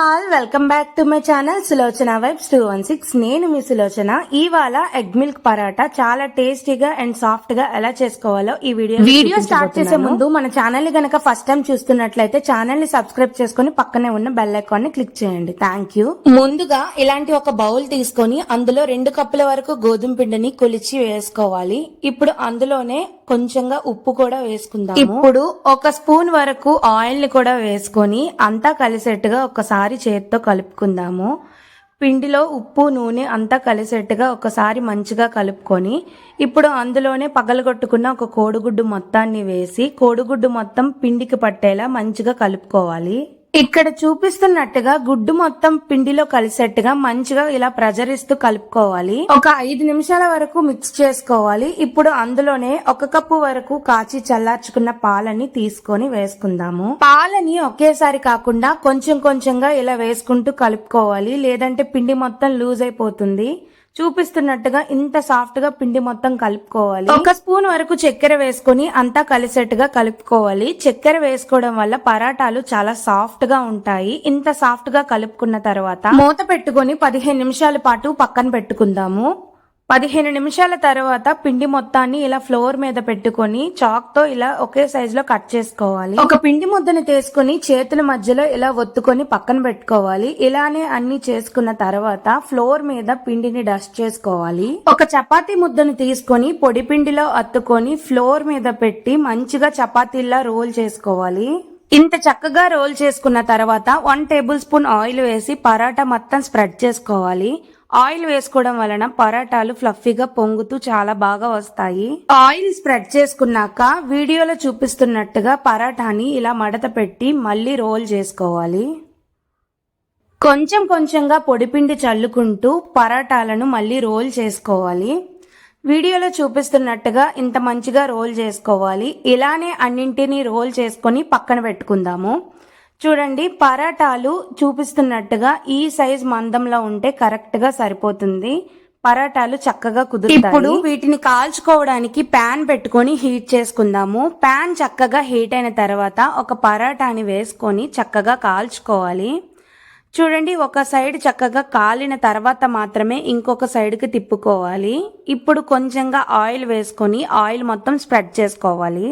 All welcome back to my channel Sulochana vibes 216. నేను మీ సులోచన. ఇవాళ egg milk paratha చాలా టేస్టీగా అండ్ సాఫ్ట్ గా ఎలా చేసుకోవాలో ఈ వీడియో స్టార్ట్ చేసే ముందు మన ఛానల్ ని గనక ఫస్ట్ టైం చూస్తున్నట్లయితే ఛానల్ ని సబ్స్క్రైబ్ చేసుకుని పక్కనే ఉన్న బెల్ ఐకాన్ ని క్లిక్ చేయండి. Thank you. ముందుగా ఇలాంటి ఒక బౌల్ తీసుకొని అందులో 2 కప్పుల వరకు గోధుమ పిండిని కొలిచి వేసుకోవాలి. ఇప్పుడు అందులోనే కొంచెంగా ఉప్పు కూడా వేసుకుందాం. ఇప్పుడు 1 స్పూన్ వరకు ఆయిల్ ని కూడా వేసుకొని అంతా కలిసేట్టుగా ఒకసారి చేత్తో కలుపుకుందాము. పిండిలో ఉప్పు నూనె అంతా కలిసేట్టుగా ఒకసారి మంచిగా కలుపుకొని ఇప్పుడు అందులోనే పగలగొట్టుకున్న ఒక కోడిగుడ్డు మొత్తాన్ని వేసి కోడిగుడ్డు మొత్తం పిండికి పట్టేలా మంచిగా కలుపుకోవాలి. ఇక్కడ చూపిస్తున్నట్టుగా గుడ్డు మొత్తం పిండిలో కలిసేట్టుగా మంచిగా ఇలా ప్రజరిస్తూ కలుపుకోవాలి. ఒక 5 నిమిషాల వరకు మిక్స్ చేసుకోవాలి. ఇప్పుడు అందులోనే 1 కప్పు వరకు కాచి చల్లార్చుకున్న పాలని తీసుకొని వేసుకుందాము. పాలని ఒకేసారి కాకుండా కొంచెం కొంచెంగా ఇలా వేసుకుంటూ కలుపుకోవాలి, లేదంటే పిండి మొత్తం లూజ్ అయిపోతుంది. చూపిస్తున్నట్టుగా ఇంత సాఫ్ట్ గా పిండి మొత్తం కలుపుకోవాలి. 1 స్పూన్ వరకు చక్కెర వేసుకుని అంతా కలిసేట్టుగా కలుపుకోవాలి. చక్కెర వేసుకోవడం వల్ల పరాటాలు చాలా సాఫ్ట్ గా ఉంటాయి. ఇంత సాఫ్ట్ గా కలుపుకున్న తర్వాత మూత పెట్టుకుని 15 నిమిషాల పాటు పక్కన పెట్టుకుందాము. 15 నిమిషాల తర్వాత పిండి మొత్తాన్ని ఇలా ఫ్లోర్ మీద పెట్టుకొని చాక్ తో ఇలా ఒకే సైజ్ లో కట్ చేసుకోవాలి. ఒక పిండి ముద్దను తీసుకుని చేతుల మధ్యలో ఇలా ఒత్తుకొని పక్కన పెట్టుకోవాలి. ఇలానే అన్ని చేసుకున్న తర్వాత ఫ్లోర్ మీద పిండిని డస్ట్ చేసుకోవాలి. ఒక చపాతీ ముద్దను తీసుకొని పొడి పిండిలో అత్తుకొని ఫ్లోర్ మీద పెట్టి మంచిగా చపాతీలా రోల్ చేసుకోవాలి. ఇంత చక్కగా రోల్ చేసుకున్న తర్వాత 1 టేబుల్ స్పూన్ ఆయిల్ వేసి పరాటా మొత్తం స్ప్రెడ్ చేసుకోవాలి. ఆయిల్ వేసుకోవడం వలన పరాటాలు ఫ్లఫీగా పొంగుతూ చాలా బాగా వస్తాయి. ఆయిల్ స్ప్రెడ్ చేసుకున్నాక వీడియోలో చూపిస్తున్నట్టుగా పరాటాని ఇలా మడత పెట్టి మళ్ళీ రోల్ చేసుకోవాలి. కొంచెం కొంచెంగా పొడిపిండి చల్లుకుంటూ పరాటాలను మళ్ళీ రోల్ చేసుకోవాలి. వీడియోలో చూపిస్తున్నట్టుగా ఇంత మంచిగా రోల్ చేసుకోవాలి. ఇలానే అన్నింటినీ రోల్ చేసుకొని పక్కన పెట్టుకుందాము. చూడండి, పరాటాలు చూపిస్తున్నట్టుగా ఈ సైజ్ మందంలో ఉంటే కరెక్ట్ గా సరిపోతుంది. పరాటాలు చక్కగా కుదురుతాయి. ఇప్పుడు వీటిని కాల్చుకోవడానికి ప్యాన్ పెట్టుకొని హీట్ చేసుకుందాము. ప్యాన్ చక్కగా హీట్ అయిన తర్వాత ఒక పరాటాని వేసుకొని చక్కగా కాల్చుకోవాలి. చూడండి, ఒక సైడ్ చక్కగా కాలిన తర్వాత మాత్రమే ఇంకొక సైడ్ కి తిప్పుకోవాలి. ఇప్పుడు కొంచెంగా ఆయిల్ వేసుకొని ఆయిల్ మొత్తం స్ప్రెడ్ చేసుకోవాలి.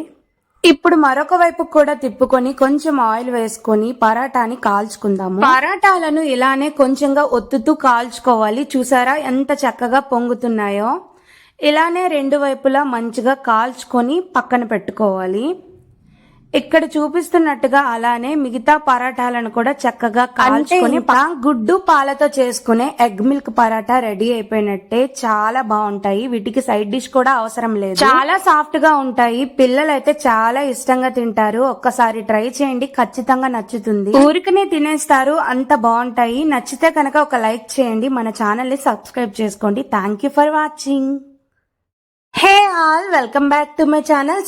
ఇప్పుడు మరొక వైపు కూడా తిప్పుకొని కొంచెం ఆయిల్ వేసుకొని పరాటాని కాల్చుకుందాము. పరాటాలను ఇలానే కొంచెంగా ఒత్తుతూ కాల్చుకోవాలి. చూసారా ఎంత చక్కగా పొంగుతున్నాయో. ఇలానే 2 వైపులా మంచిగా కాల్చుకొని పక్కన పెట్టుకోవాలి. ఇక్కడ చూపిస్తున్నట్టుగా అలానే మిగతా పరాటాలను కూడా చక్కగా కాల్చుకొని గుడ్డు పాలతో చేసుకునే ఎగ్ మిల్క్ పరాటా రెడీ అయిపోయినట్టే. చాలా బాగుంటాయి. వీటికి సైడ్ డిష్ కూడా అవసరం లేదు. చాలా సాఫ్ట్ గా ఉంటాయి. పిల్లలైతే చాలా ఇష్టంగా తింటారు. ఒక్కసారి ట్రై చేయండి, ఖచ్చితంగా నచ్చుతుంది. ఊరికనే తినేస్తారు, అంత బాగుంటాయి. నచ్చితే కనుక ఒక లైక్ చేయండి, మన ఛానల్ ని సబ్స్క్రైబ్ చేసుకోండి. Thank you for watching. Hey all welcome back to my channel.